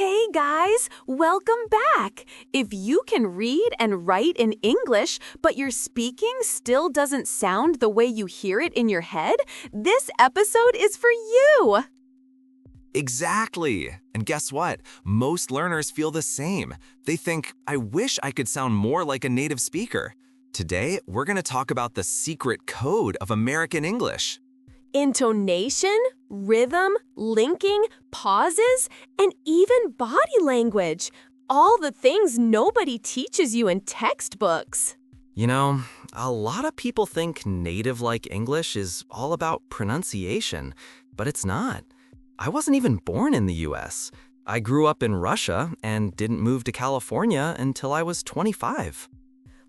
Hey guys, welcome back. If you can read and write in English, but your speaking still doesn't sound the way you hear it in your head, this episode is for you. Exactly. And guess what? Most learners feel the same. They think, I wish I could sound more like a native speaker. Today, we're going to talk about the secret code of American English. Intonation, rhythm, linking, pauses, and even body language. All the things nobody teaches you in textbooks. You know, a lot of people think native-like English is all about pronunciation, but it's not. I wasn't even born in the US. I grew up in Russia and didn't move to California until I was 25.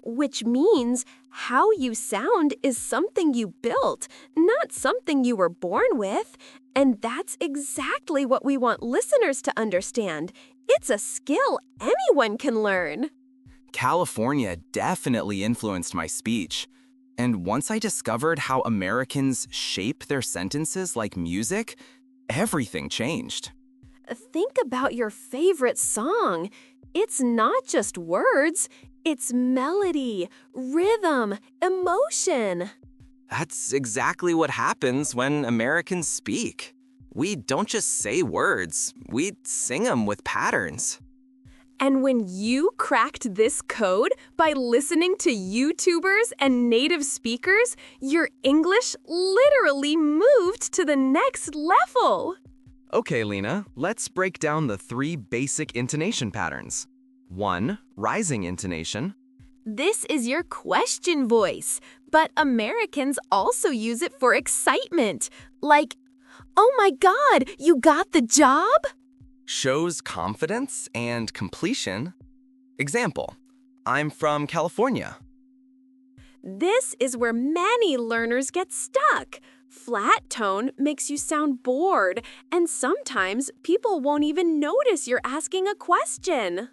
Which means how you sound is something you built, not something you were born with. And that's exactly what we want listeners to understand. It's a skill anyone can learn. California definitely influenced my speech. And once I discovered how Americans shape their sentences like music, everything changed. Think about your favorite song. It's not just words. It's melody, rhythm, emotion. That's exactly what happens when Americans speak. We don't just say words, we sing them with patterns. And when you cracked this code by listening to YouTubers and native speakers, your English literally moved to the next level. Okay, Lena, let's break down the 3 basic intonation patterns. 1. Rising intonation. This is your question voice, but Americans also use it for excitement. Like, oh my God, you got the job? Shows confidence and completion. Example, I'm from California. This is where many learners get stuck. Flat tone makes you sound bored, and sometimes people won't even notice you're asking a question.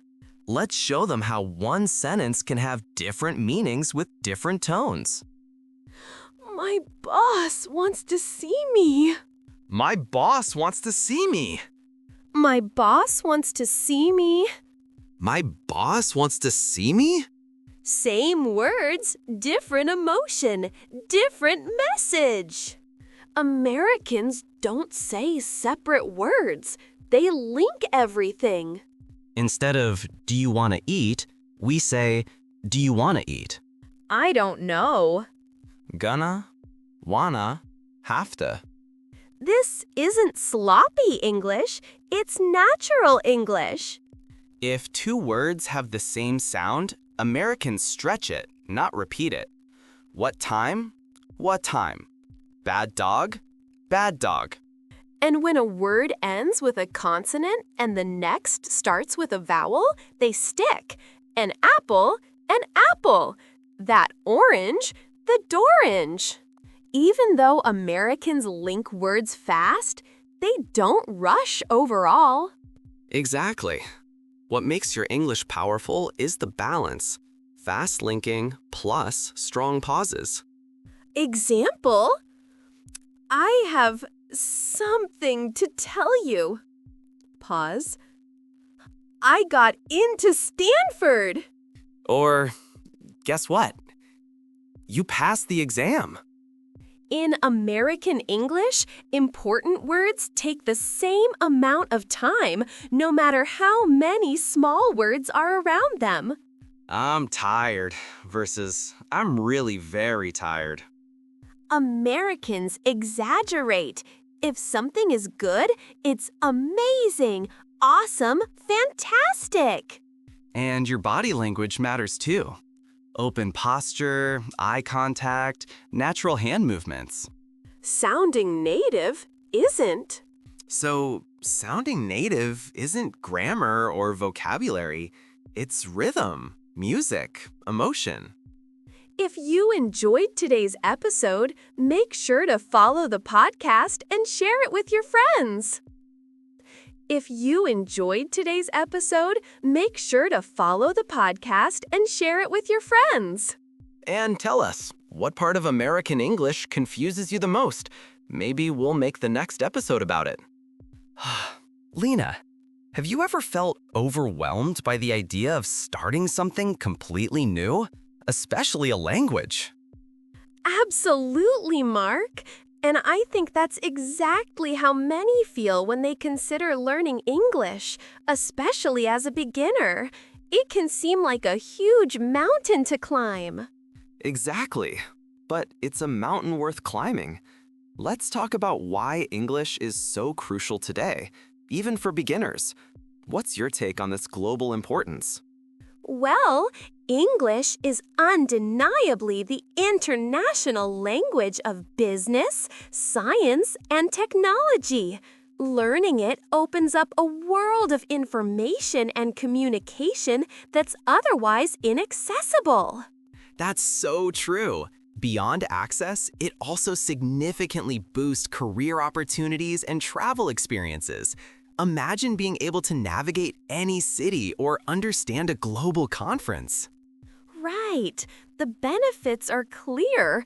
Let's show them how one sentence can have different meanings with different tones. My boss wants to see me. My boss wants to see me. My boss wants to see me. My boss wants to see me? Same words, different emotion, different message. Americans don't say separate words. They link everything. Instead of, do you want to eat, we say, do you want to eat? I don't know. Gonna, wanna, have to. This isn't sloppy English, it's natural English. If 2 words have the same sound, Americans stretch it, not repeat it. What time? What time? Bad dog? Bad dog. And when a word ends with a consonant and the next starts with a vowel, they stick. An apple, an apple. That orange, the dorange. Even though Americans link words fast, they don't rush overall. Exactly. What makes your English powerful is the balance. Fast linking plus strong pauses. Example, I have something to tell you. Pause. I got into Stanford. Or, guess what? You passed the exam. In American English, important words take the same amount of time, no matter how many small words are around them. I'm tired versus I'm really very tired. Americans exaggerate. If something is good, it's amazing, awesome, fantastic. And your body language matters too. Open posture, eye contact, natural hand movements. Sounding native isn't. So, sounding native isn't grammar or vocabulary. It's rhythm, music, emotion. If you enjoyed today's episode, make sure to follow the podcast and share it with your friends. If you enjoyed today's episode, make sure to follow the podcast and share it with your friends. And tell us, what part of American English confuses you the most? Maybe we'll make the next episode about it. Lena, Have you ever felt overwhelmed by the idea of starting something completely new, especially a language? Absolutely, Mark. And I think that's exactly how many feel when they consider learning English, especially as a beginner. It can seem like a huge mountain to climb. Exactly. But it's a mountain worth climbing. Let's talk about why English is so crucial today, even for beginners. What's your take on this global importance? Well, English is undeniably the international language of business, science, and technology. Learning it opens up a world of information and communication that's otherwise inaccessible. That's so true. Beyond access, it also significantly boosts career opportunities and travel experiences. Imagine being able to navigate any city or understand a global conference. Right, the benefits are clear.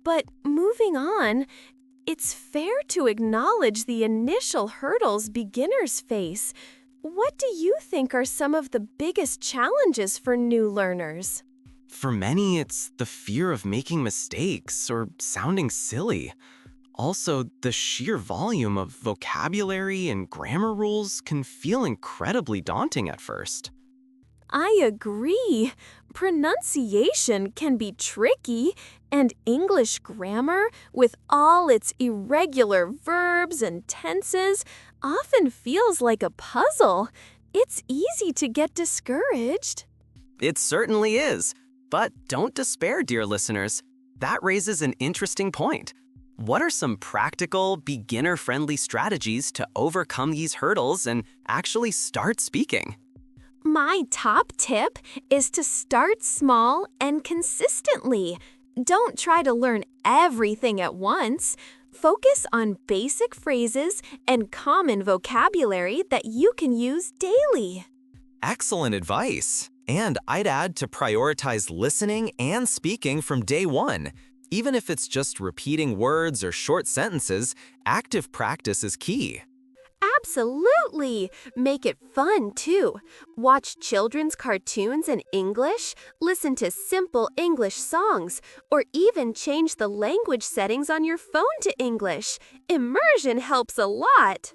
But moving on, it's fair to acknowledge the initial hurdles beginners face. What do you think are some of the biggest challenges for new learners? For many, it's the fear of making mistakes or sounding silly. Also, the sheer volume of vocabulary and grammar rules can feel incredibly daunting at first. I agree. Pronunciation can be tricky, and English grammar, with all its irregular verbs and tenses, often feels like a puzzle. It's easy to get discouraged. It certainly is. But don't despair, dear listeners. That raises an interesting point. What are some practical, beginner-friendly strategies to overcome these hurdles and actually start speaking? My top tip is to start small and consistently. Don't try to learn everything at once. Focus on basic phrases and common vocabulary that you can use daily. Excellent advice. And I'd add to prioritize listening and speaking from day one. Even if it's just repeating words or short sentences, active practice is key. Absolutely! Make it fun, too. Watch children's cartoons in English, listen to simple English songs, or even change the language settings on your phone to English. Immersion helps a lot.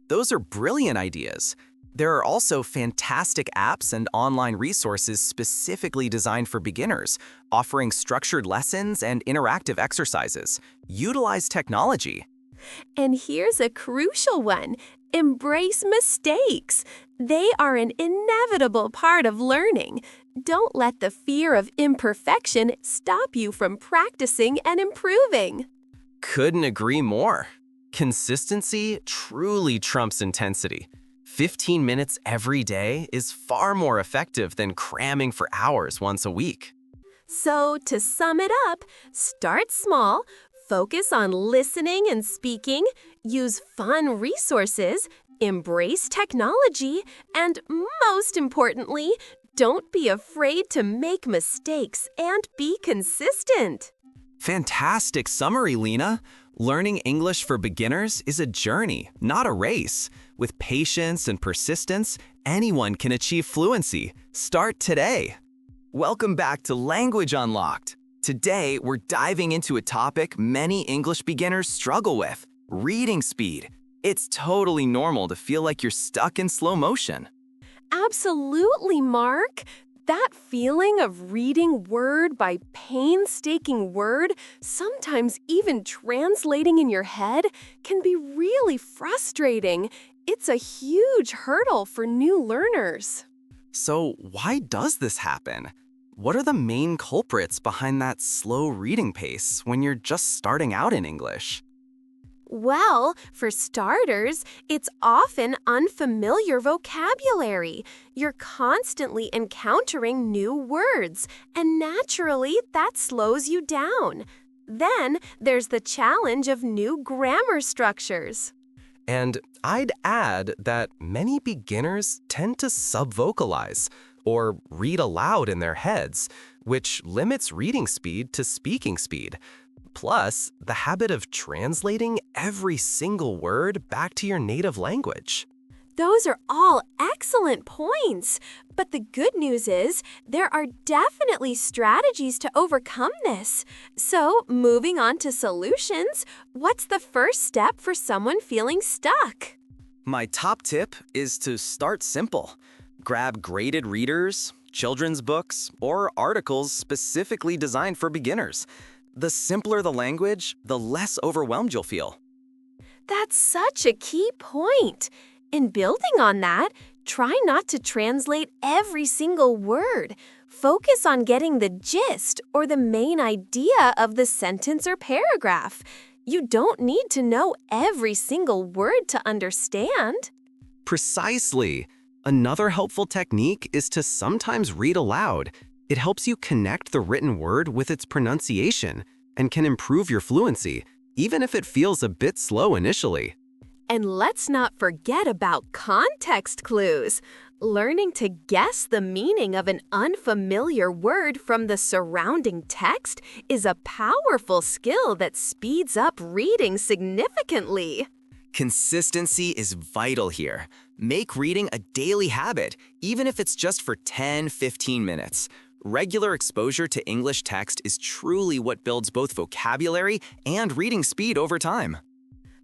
Those are brilliant ideas. There are also fantastic apps and online resources specifically designed for beginners, offering structured lessons and interactive exercises. Utilize technology. And here's a crucial one. Embrace mistakes. They are an inevitable part of learning. Don't let the fear of imperfection stop you from practicing and improving. Couldn't agree more. Consistency truly trumps intensity. 15 minutes every day is far more effective than cramming for hours once a week. So, to sum it up, start small, focus on listening and speaking, use fun resources, embrace technology, and most importantly, don't be afraid to make mistakes and be consistent. Fantastic summary, Lena. Learning English for beginners is a journey, not a race. With patience and persistence, anyone can achieve fluency. Start today. Welcome back to Language Unlocked. Today, we're diving into a topic many English beginners struggle with: reading speed. It's totally normal to feel like you're stuck in slow motion. Absolutely, Mark. That feeling of reading word by painstaking word, sometimes even translating in your head, can be really frustrating. It's a huge hurdle for new learners. So, why does this happen? What are the main culprits behind that slow reading pace when you're just starting out in English? Well, for starters, it's often unfamiliar vocabulary. You're constantly encountering new words, and naturally, that slows you down. Then there's the challenge of new grammar structures. And I'd add that many beginners tend to subvocalize or read aloud in their heads, which limits reading speed to speaking speed. Plus, the habit of translating every single word back to your native language. Those are all excellent points. But the good news is there are definitely strategies to overcome this. So, moving on to solutions, what's the first step for someone feeling stuck? My top tip is to start simple. Grab graded readers, children's books, or articles specifically designed for beginners. The simpler the language, the less overwhelmed you'll feel. That's such a key point. In building on that, try not to translate every single word. Focus on getting the gist or the main idea of the sentence or paragraph. You don't need to know every single word to understand. Precisely. Another helpful technique is to sometimes read aloud. It helps you connect the written word with its pronunciation and can improve your fluency, even if it feels a bit slow initially. And let's not forget about context clues. Learning to guess the meaning of an unfamiliar word from the surrounding text is a powerful skill that speeds up reading significantly. Consistency is vital here. Make reading a daily habit, even if it's just for 10-15 minutes. Regular exposure to English text is truly what builds both vocabulary and reading speed over time.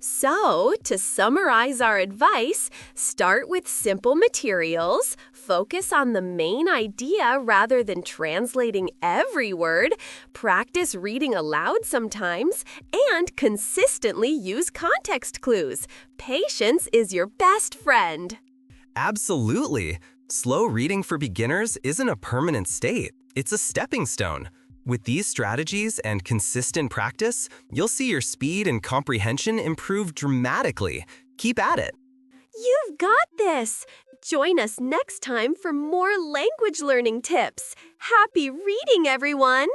So, to summarize our advice, start with simple materials, focus on the main idea rather than translating every word, practice reading aloud sometimes, and consistently use context clues. Patience is your best friend. Absolutely. Slow reading for beginners isn't a permanent state. It's a stepping stone. With these strategies and consistent practice, you'll see your speed and comprehension improve dramatically. Keep at it. You've got this! Join us next time for more language learning tips. Happy reading, everyone!